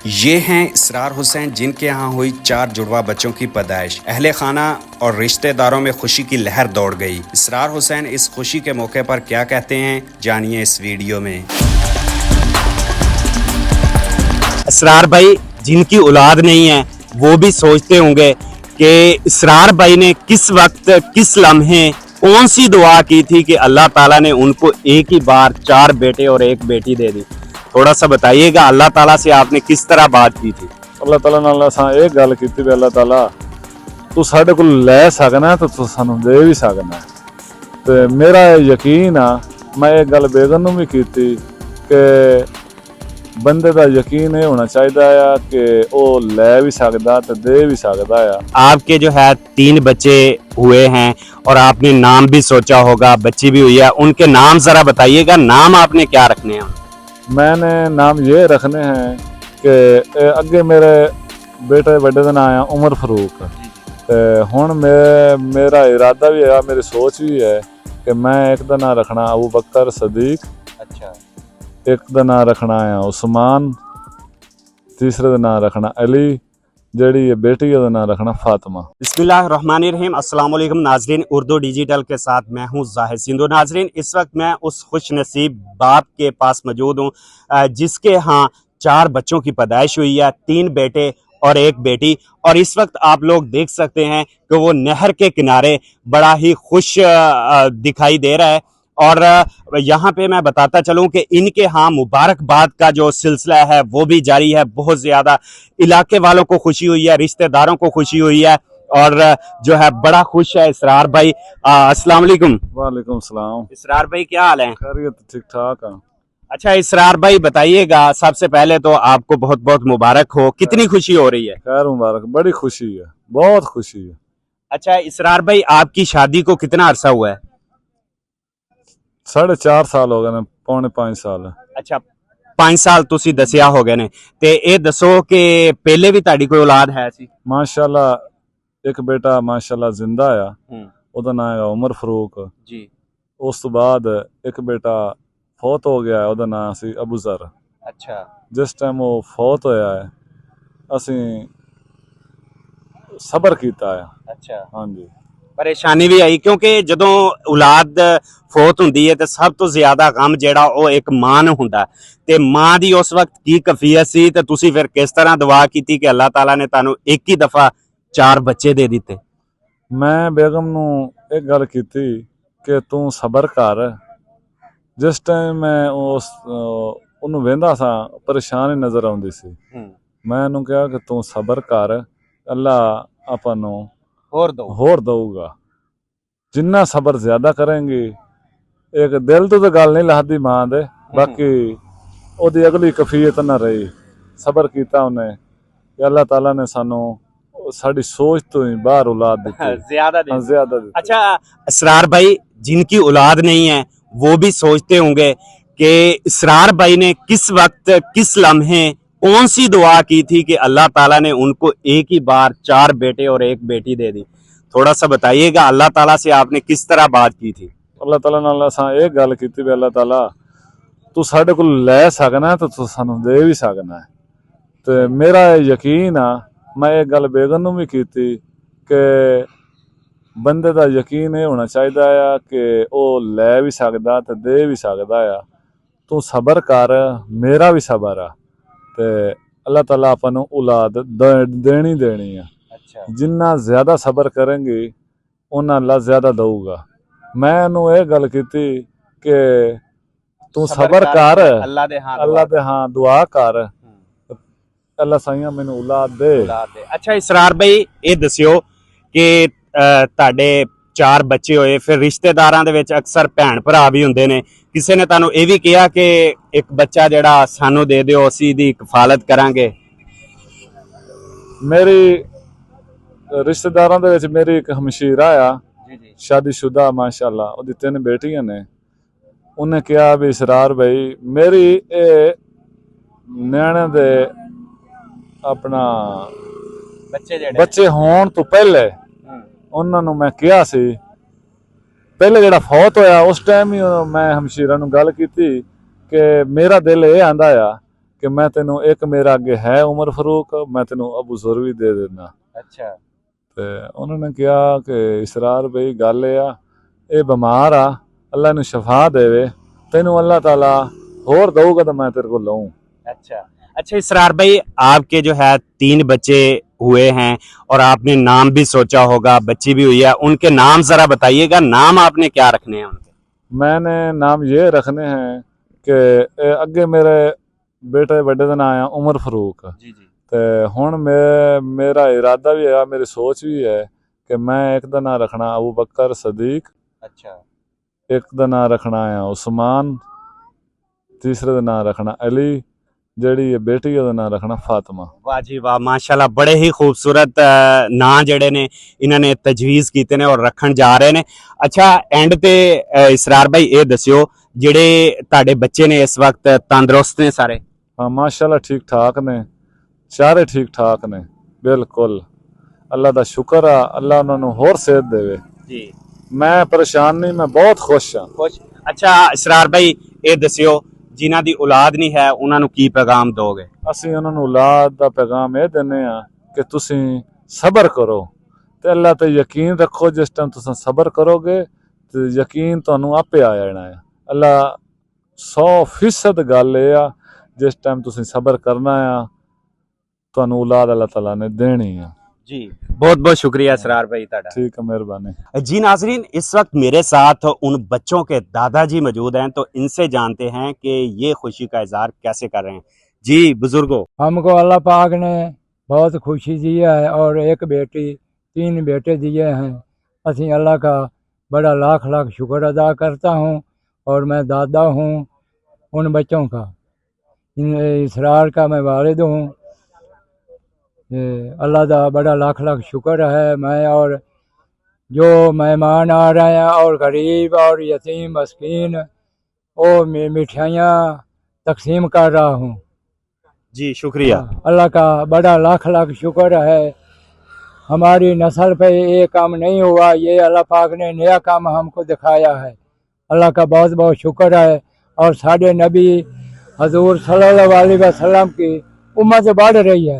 یہ ہیں اسرار حسین جن کے یہاں ہوئی 4 جڑواں بچوں کی پیدائش۔ اہل خانہ اور رشتہ داروں میں خوشی کی لہر دوڑ گئی۔ اسرار حسین اس خوشی کے موقع پر کیا کہتے ہیں، جانیے اس ویڈیو میں۔ اسرار بھائی جن کی اولاد نہیں ہے وہ بھی سوچتے ہوں گے کہ اسرار بھائی نے کس وقت کس لمحے کون سی دعا کی تھی کہ اللہ تعالیٰ نے ان کو ایک ہی بار 4 بیٹے اور 1 بیٹی دے دی۔ تھوڑا سا بتائیے گا اللہ تعالیٰ سے آپ نے کس طرح بات کی تھی؟ اللہ تعالیٰ نال اساں ایک گل کیتی بھی اللہ تعالیٰ تو ساڈے کول لے سکنا ہے تو سانوں دے بھی سکنا ہے۔ تے میرا یقین آ، میں ایک گل بیگم نوں بھی کیتی کہ بندے دا یقین یہ ہونا چاہیے کہ وہ لے بھی سکدا تے دے بھی سکدا ہے۔ آپ کے جو ہے 3 بچے ہوئے ہیں اور آپ نے نام بھی سوچا ہوگا، بچی بھی ہوئی ہے، ان کے نام ذرا بتائیے گا، نام آپ نے کیا رکھنے ہیں؟ میں نے نام یہ رکھنے ہیں کہ اگے میرے بیٹے بڑے دا نام ہے عمر فاروق، ہن میرا ارادہ بھی ہے، میری سوچ بھی ہے کہ میں ایک دا نام رکھنا ابو بکر صدیق، اچھا، ایک دا نام رکھنا ہے عثمان، تیسرے دا نام رکھنا علی، جیڑی یہ بیٹی ہے دا نام رکھنا فاطمہ۔ بسم اللہ الرحمن الرحیم۔ السلام علیکم ناظرین، اردو ڈیجیٹل کے ساتھ میں ہوں زاہد سندھو۔ ناظرین اس وقت میں اس خوش نصیب باپ کے پاس موجود ہوں جس کے ہاں 4 بچوں کی پیدائش ہوئی ہے، 3 بیٹے اور 1 بیٹی، اور اس وقت آپ لوگ دیکھ سکتے ہیں کہ وہ نہر کے کنارے بڑا ہی خوش دکھائی دے رہا ہے۔ اور یہاں پہ میں بتاتا چلوں کہ ان کے ہاں مبارکباد کا جو سلسلہ ہے وہ بھی جاری ہے، بہت زیادہ علاقے والوں کو خوشی ہوئی ہے، رشتہ داروں کو خوشی ہوئی ہے، اور جو ہے بڑا خوش ہے اسرار بھائی۔ السلام علیکم۔ وعلیکم السلام۔ اسرار بھائی کیا حال ہے؟ خیریت، ٹھیک ٹھاک ہے۔ اچھا اسرار بھائی بتائیے گا، سب سے پہلے تو آپ کو بہت بہت مبارک ہو، کتنی خوشی ہو رہی ہے؟ خیر مبارک، بڑی خوشی ہے، بہت خوشی ہے۔ اچھا اسرار بھائی آپ کی شادی کو کتنا عرصہ ہوا ہے؟ 4.5 سال ہو گئے نے، 4.5 سال۔ اچھا 5 سال تسی دسیا ہو گئے نے، تے اے دسو کہ پہلے بھی تہاڈی کوئی اولاد ہے سی؟ ماشاءاللہ ایک بیٹا ماشاءاللہ زندہ آیا، او دا نام ہے عمر فاروق جی۔ اس تو بعد ایک بیٹا فوت ہو گیا ہے، او دا نام سی ابو ذر۔ اچھا جس ٹائم وہ فوت ہویا ہے اسی صبر کیتا ہے۔ اچھا، ہاں جی، پریشانی بھی آئی کیونکہ جدوں اولاد فوت ہوندی ہے تے سب تو زیادہ غم جیڑا او ایک ماں نوں ہوندا تے ماں دی اس وقت کی کیفیت سی تے تسی پھر کس طرح دعا کیتی کہ اللہ تعالیٰ نے تانوں ایک ہی دفعہ 4 بچے دے دیتے؟ میں بیگم نوں ایک گل کیتی کہ تو صبر کر۔ جس ٹائم میں انہوں ویندا سا پریشان نظر آندی سی، میں انہوں کہا کہ تو صبر کر، اللہ آپاں نوں ہور دو گا۔ جنہ صبر زیادہ کریں گی، ایک دل تو گل نہیں لہدی ماں دے، باقی او دی اگلی کفیت نہ رہی۔ صبر کیتا انہیں کہ اللہ تعالیٰ نے سانوں ساڈی سوچ تو ہی باہر اولاد دیتی، زیادہ دیتی۔ اچھا اسرار بھائی جن کی اولاد نہیں ہے وہ بھی سوچتے ہوں گے کہ اسرار بھائی نے کس وقت کس لمحے کون سی دعا کی تھی کہ اللہ تعالیٰ نے ان کو ایک ہی بار 4 بیٹے اور 1 بیٹی دے دی؟ تھوڑا سا بتائیے گا اللہ تعالیٰ سے آپ نے کس طرح بات کی تھی؟ اللہ تعالیٰ نال اساں ایک گل کیتی بھی اللہ تعالیٰ تو ساڈے کول لے سکنا ہے تو سانوں دے بھی سکنا ہے۔ تے میرا یقین آ، میں ایک گل بیگم نوں بھی کیتی کہ بندے دا یقین یہ ہونا چاہیے کہ وہ لے بھی سکدا تے دے بھی سکدا ہے۔ تو صبر کر، میرا بھی صبر آ، تے اللہ تعالیٰ آپاں نوں اولاد دینی ہے۔ جنہ زیادہ صبر کریں گے انہاں اللہ زیادہ دو گا۔ میں انہوں یہ گل کیتی کہ تو صبر کر، اللہ دے ہاں دعا کر، اللہ سائیاں مینوں اولاد دے۔ اچھا اسرار بھائی یہ دسیو کہ تہاڈے 4 بچے ہوئے، پھر رشتہ داراں دے وچ اکثر بھین بھرا بھی ہوندے نے، کسے نے تانوں یہ بھی کہا کہ ایک بچہ جڑا سانوں دے دیو اسی دی کفالت کران گے؟ میری رشتہ داراں دے وچ میری ایک ہمشیرہ آ، شادی شدہ ماشاءاللہ، وہ 3 بیٹیاں نے، انہیں کہا بھی اسرار بھائی میری نیانے دے اپنا بچے ہون تو پہلے انہوں نے میں کہا سی، پہلے جڑا فوت ہویا اس ٹائم ہی میں ہمشیرہ نوں گل کیتی کہ میرا دل یہ آندا کہ میں تینوں ایک میرا اگے ہے عمر فاروق، میں تینوں ابو ذر بھی دے دینا۔ اچھا تے انہوں نے کہا کہ اسرار بھائی گل یہ بیمار آ، اللہ نے شفا دے، تینوں اللہ تعالی ہور دو گا تو میں تیرے کو لوں۔ اچھا اچھا اسرار بھائی، آپ کے جو ہے 3 بچے ہوئے ہیں اور آپ نے نام بھی سوچا ہوگا، بچی بھی ہوئی ہے، ان کے نام ذرا بتائیے گا، نام آپ نے کیا رکھنے ہیں ان کے؟ میں نے نام یہ رکھنے ہیں کہ اگے میرے بیٹے بڑے دا نام ہے عمر فاروق، جی جی تے ہن میرا ارادہ بھی ہے، میری سوچ بھی ہے کہ میں ایک دا نام رکھنا ابو بکر صدیق، اچھا ایک دا نام رکھنا ہے عثمان، تیسرے دا نام رکھنا علی، جیڑی یہ بیٹی ہے دا نام رکھنا فاطمہ۔ واہ جی واہ، ماشاءاللہ بڑے ہی خوبصورت ਨਾਂ جڑے نے انہوں نے تجویز کیتے نے اور رکھن جا رہے نے۔ اچھا اینڈ تے اسرار بھائی یہ دسیو، جڑے تاڑے بچے نے اس وقت تندرست نے سارے؟ ہاں ماشاءاللہ ٹھیک ٹھاک نے، سارے ٹھیک ٹھاک نے بالکل، اللہ دا شکر ہے، اللہ انہوں نے ہور صحت دے۔ جی میں پریشان نہیں، میں بہت خوش ہاں۔ خوش۔ اچھا اسرار بھائی یہ دسیو، جنہاں دی اولاد نہیں ہے انہاں نو کی پیغام دو گے؟ اسی انہوں نے اولاد دا پیغام یہ دینے ہاں کہ تسی صبر کرو تے اللہ تے یقین رکھو، جس ٹائم تساں صبر کرو گے تے یقین تانوں آپے آ جانا ہے۔ اللہ 100% گل ہے، جس ٹائم تسی صبر کرنا ہے تانوں اولاد اللہ تعالیٰ نے دینی ہے۔ جی بہت بہت شکریہ اسرار بھائی تاڑا۔ ٹھیک ہے، مہربانی۔ جی ناظرین، اس وقت میرے ساتھ ان بچوں کے دادا جی موجود ہیں، تو ان سے جانتے ہیں کہ یہ خوشی کا اظہار کیسے کر رہے ہیں۔ جی بزرگوں، ہم کو اللہ پاک نے بہت خوشی دی ہے اور ایک بیٹی 3 بیٹے دیے ہیں۔ اسی اللہ کا بڑا لاکھ لاکھ شکر ادا کرتا ہوں، اور میں دادا ہوں ان بچوں کا، اسرار کا میں والد ہوں۔ اللہ دا بڑا لاکھ لاکھ شکر ہے، میں اور جو مہمان آ رہے ہیں اور غریب اور یتیم مسکین وہ مٹھائیاں تقسیم کر رہا ہوں۔ جی شکریہ۔ اللہ کا بڑا لاکھ لاکھ شکر ہے، ہماری نسل پہ یہ کام نہیں ہوا، یہ اللہ پاک نے نیا کام ہم کو دکھایا ہے۔ اللہ کا بہت بہت شکر ہے، اور ساڈے نبی حضور صلی اللہ علیہ وسلم کی امت بڑھ رہی ہے۔